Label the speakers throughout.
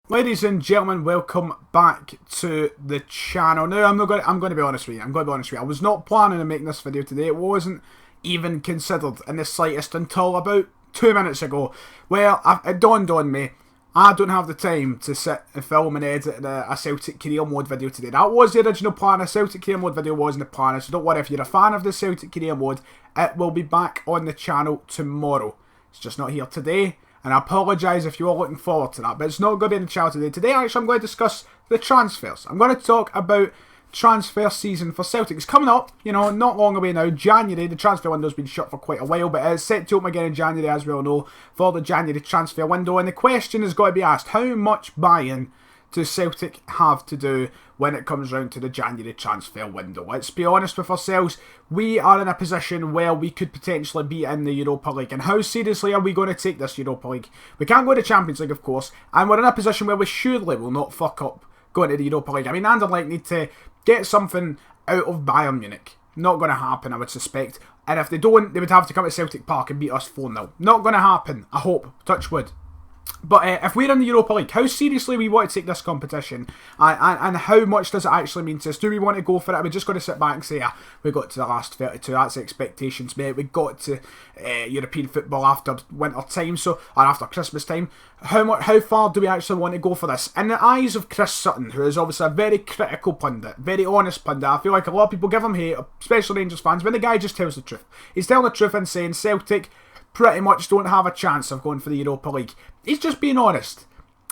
Speaker 1: Ladies and gentlemen, welcome back to the channel. Now, I'm going to be honest with you. I was not planning on making this video today. It wasn't even considered in the slightest until about 2 minutes ago, where it dawned on me I don't have the time to sit and film and edit a Celtic career mode video today. That was the original plan. A Celtic career mode video wasn't the plan, so don't worry if you're a fan of the Celtic career mode. It will be back on the channel tomorrow. It's just not here today. And I apologise if you are looking forward to that, but it's not going to be in the channel today. Today, actually, I'm going to discuss the transfers. I'm going to talk about transfer season for Celtic. It's coming up, not long away now. January, the transfer window's been shut for quite a while, but it's set to open again in January, as we all know, for the January transfer window. And the question has got to be asked, how much buy-in does Celtic have to do when it comes round to the January transfer window? Let's be honest with ourselves, we are in a position where we could potentially be in the Europa League. And how seriously are we going to take this Europa League? We can't go to the Champions League, of course, and we're in a position where we surely will not fuck up going to the Europa League. I mean, Anderlecht need to get something out of Bayern Munich. Not going to happen, I would suspect. And if they don't, they would have to come to Celtic Park and beat us 4-0. Not going to happen, I hope. Touch wood. But if we're in the Europa League, how seriously we want to take this competition and how much does it actually mean to us? Do we want to go for it? Are we just going to sit back and say, we got to the last 32, that's the expectations, mate. We got to European football after winter time, or after Christmas time. How far do we actually want to go for this? In the eyes of Chris Sutton, who is obviously a very critical pundit, very honest pundit, I feel like a lot of people give him hate, especially Rangers fans, but the guy just tells the truth. He's telling the truth and saying Celtic pretty much don't have a chance of going for the Europa League. He's just being honest.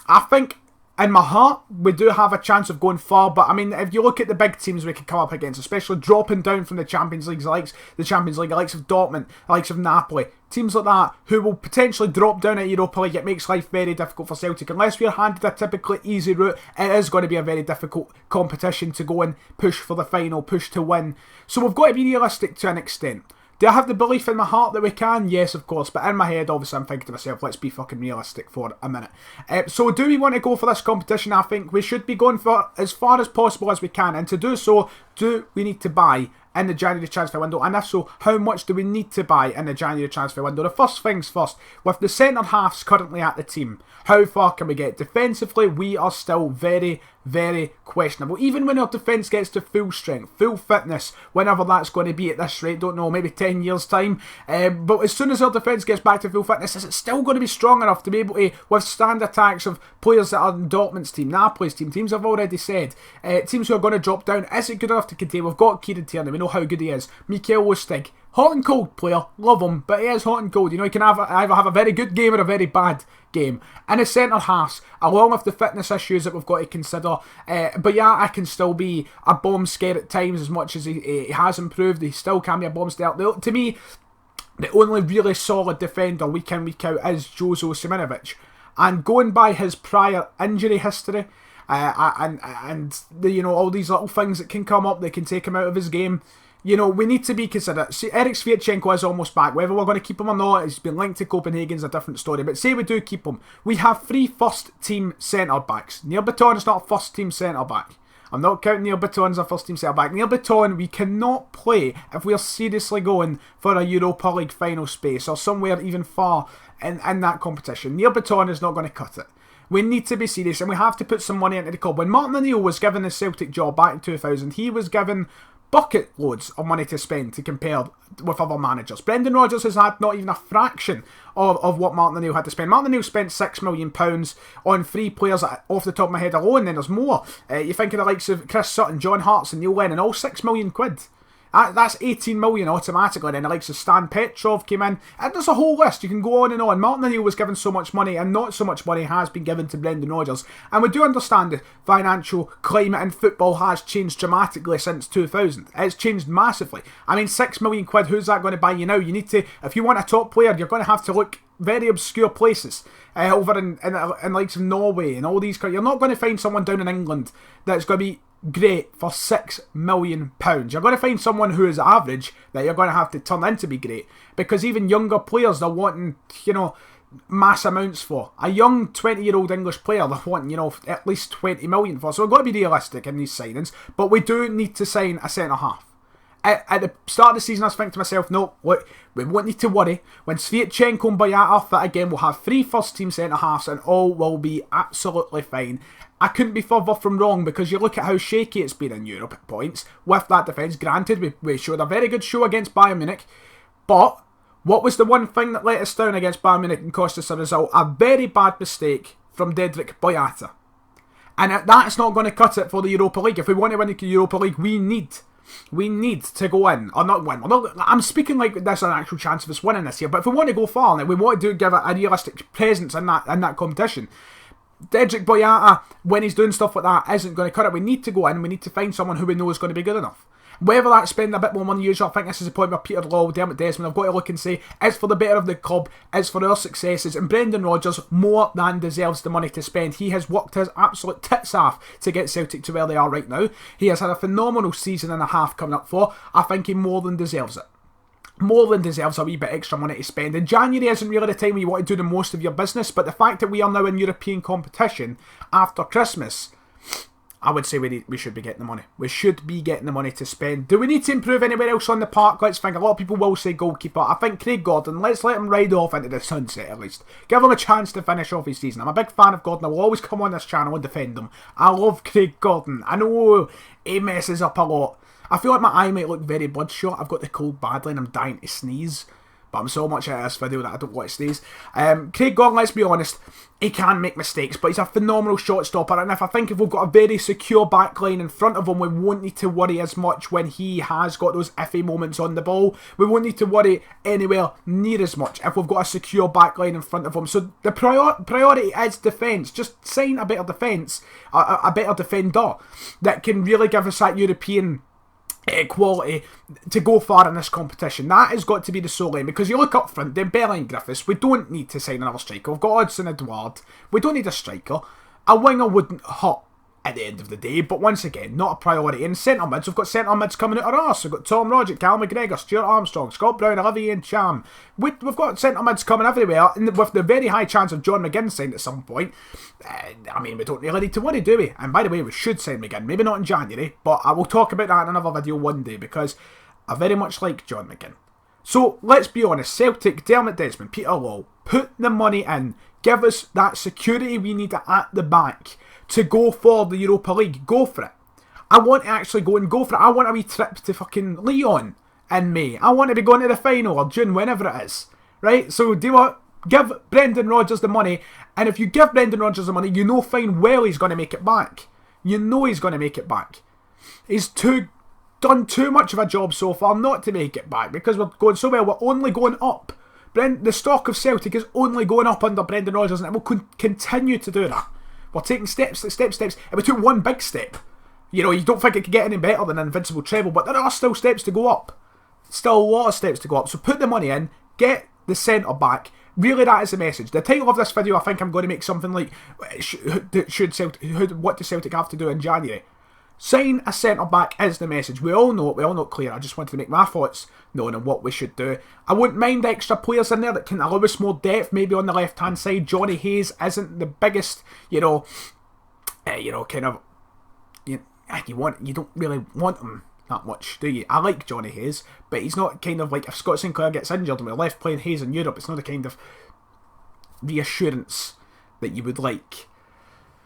Speaker 1: I think, in my heart, we do have a chance of going far, but I mean, if you look at the big teams we could come up against, especially dropping down from the Champions League, the likes of Dortmund, the likes of Napoli, teams like that, who will potentially drop down at Europa League, it makes life very difficult for Celtic. Unless we're handed a typically easy route, it is going to be a very difficult competition to go and push for the final, push to win. So we've got to be realistic to an extent. Do I have the belief in my heart that we can? Yes, of course. But in my head, obviously, I'm thinking to myself, let's be fucking realistic for a minute. So do we want to go for this competition? I think we should be going for as far as possible as we can. And to do so, do we need to buy in the January transfer window? And if so, how much do we need to buy in the January transfer window? The first things first, with the centre halves currently at the team, how far can we get? Defensively, we are still very, very questionable. Even when our defence gets to full strength, full fitness, whenever that's going to be at this rate, don't know, maybe 10 years time. But as soon as our defence gets back to full fitness, is it still going to be strong enough to be able to withstand attacks of players that are in Dortmund's team, Napoli's team, teams I've already said, teams who are going to drop down? Is it good enough to contain? We've got Kieran Tierney, we know how good he is. Mikael Lustig, hot and cold player, love him, but he is hot and cold. He can either have a very good game or a very bad game. And the centre halves, along with the fitness issues that we've got to consider, but yeah, I can still be a bomb scare at times. As much as he has improved, he still can be a bomb scare. To me, the only really solid defender week in, week out is Jozo Simunovic. And going by his prior injury history, and all these little things that can come up, they can take him out of his game. We need to be considerate. See, Eric Sviatchenko is almost back. Whether we're going to keep him or not, he's been linked to Copenhagen's a different story. But say we do keep him, we have 3 first-team centre-backs. Neil Baton is not a first-team centre-back. I'm not counting Neil Baton as a first-team centre-back. Neil Baton, we cannot play if we're seriously going for a Europa League final space or somewhere even far in that competition. Neil Baton is not going to cut it. We need to be serious and we have to put some money into the club. When Martin O'Neill was given the Celtic job back in 2000, he was given bucket loads of money to spend to compare with other managers. Brendan Rodgers has had not even a fraction of what Martin O'Neill had to spend. Martin O'Neill spent £6 million on 3 players off the top of my head alone, then there's more. You think of the likes of Chris Sutton, John Hartson and Neil Lennon, all £6 million. That's 18 million automatically. Then the likes of Stan Petrov came in. And there's a whole list. You can go on and on. Martin O'Neill was given so much money, and not so much money has been given to Brendan Rodgers. And we do understand the financial climate in football has changed dramatically since 2000. It's changed massively. I mean, £6 million, who's that going to buy you now? You need to, if you want a top player, you're going to have to look very obscure places over in likes of Norway and all these. You're not going to find someone down in England that's going to be great for £6 million. You're going to find someone who is average that you're going to have to turn in to be great, because even younger players they're wanting, mass amounts for. A young 20-year-old English player they're wanting, at least 20 million for. So we've got to be realistic in these signings, but we do need to sign a centre half. at the start of the season, I was thinking to myself, no, look, we won't need to worry. When Sviatchenko and Boyata are fit again, we'll have 3 first-team centre-halves and all will be absolutely fine. I couldn't be further from wrong, because you look at how shaky it's been in Europe at points with that defence. Granted, we showed a very good show against Bayern Munich, but what was the one thing that let us down against Bayern Munich and cost us a result? A very bad mistake from Dedrick Boyata. And that's not going to cut it for the Europa League. If we want to win the Europa League, we need to go in, or not win. I'm speaking like there's an actual chance of us winning this year, but if we want to go far, then we want to give it a realistic presence in that competition. Dedrick Boyata, when he's doing stuff like that, isn't going to cut it. We need to go in, we need to find someone who we know is going to be good enough. Whether that's spending a bit more money usually, I think this is the point where Peter Law, Dermot Desmond, I've got to look and say, it's for the better of the club, it's for our successes, and Brendan Rodgers more than deserves the money to spend. He has worked his absolute tits off to get Celtic to where they are right now. He has had a phenomenal season and a half coming up for. I think he more than deserves it. More than deserves a wee bit extra money to spend. And January isn't really the time where you want to do the most of your business, but the fact that we are now in European competition after Christmas, I would say we should be getting the money. We should be getting the money to spend. Do we need to improve anywhere else on the park? Let's think. A lot of people will say goalkeeper. I think Craig Gordon, let's let him ride off into the sunset at least. Give him a chance to finish off his season. I'm a big fan of Gordon. I will always come on this channel and defend him. I love Craig Gordon. I know he messes up a lot. I feel like my eye might look very bloodshot. I've got the cold badly and I'm dying to sneeze. But I'm so much out of this video that I don't want to sneeze. Craig Gordon, let's be honest, he can make mistakes, but he's a phenomenal shot stopper. And if we've got a very secure backline in front of him, we won't need to worry as much when he has got those iffy moments on the ball. We won't need to worry anywhere near as much if we've got a secure backline in front of him. So the priority is defence. Just sign a better defence, a better defender that can really give us that European quality to go far in this competition. That has got to be the sole aim, because you look up front, Dembele and Griffiths, we don't need to sign another striker. We've got Hudson Edouard. We don't need a striker. A winger wouldn't hurt at the end of the day, but once again, not a priority. In centre mids, we've got centre mids coming out of us. We've got Tom Roderick, Cal McGregor, Stuart Armstrong, Scott Brown, Olivier Cham. We've got centre mids coming everywhere, and with the very high chance of John McGinn signed at some point. I mean, we don't really need to worry, do we? And by the way, we should sign McGinn. Maybe not in January, but I will talk about that in another video one day, because I very much like John McGinn. So, let's be honest, Celtic, Dermot Desmond, Peter Law, put the money in. Give us that security we need at the back to go for the Europa League. Go for it. I want to actually go for it. I want a wee trip to fucking Lyon in May. I want to be going to the final or June, whenever it is. Right? So do what? Give Brendan Rodgers the money. And if you give Brendan Rodgers the money, you know fine well he's going to make it back. You know he's going to make it back. He's done too much of a job so far not to make it back, because we're going so well. We're only going up. The stock of Celtic is only going up under Brendan Rodgers, and it will continue to do that. We're taking steps, and we took one big step. You know, you don't think it could get any better than an invincible treble, but there are still steps to go up. Still a lot of steps to go up. So put the money in, get the centre back. Really, that is the message. The title of this video, I think I'm going to make something like, what does Celtic have to do in January? Sign a centre-back is the message. We all know it clear. I just wanted to make my thoughts known on what we should do. I wouldn't mind extra players in there that can allow us more depth, maybe on the left-hand side. Johnny Hayes isn't the biggest, you don't really want him that much, do you? I like Johnny Hayes, but he's not kind of like, if Scott Sinclair gets injured and we're left playing Hayes in Europe, it's not the kind of reassurance that you would like.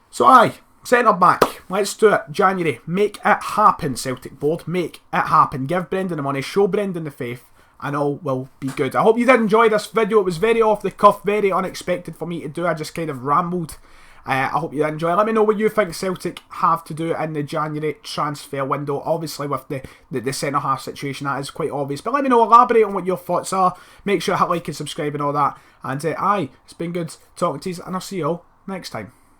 Speaker 1: So aye, centre back, let's do it. January, make it happen, Celtic board, make it happen. Give Brendan the money, show Brendan the faith, and all will be good. I hope you did enjoy this video. It was very off the cuff, very unexpected for me to do. I just kind of rambled. I hope you enjoy. Let me know what you think Celtic have to do in the January transfer window. Obviously, with the centre-half situation, that is quite obvious. But let me know, elaborate on what your thoughts are. Make sure to hit like and subscribe and all that. And aye, it's been good talking to you, and I'll see you all next time.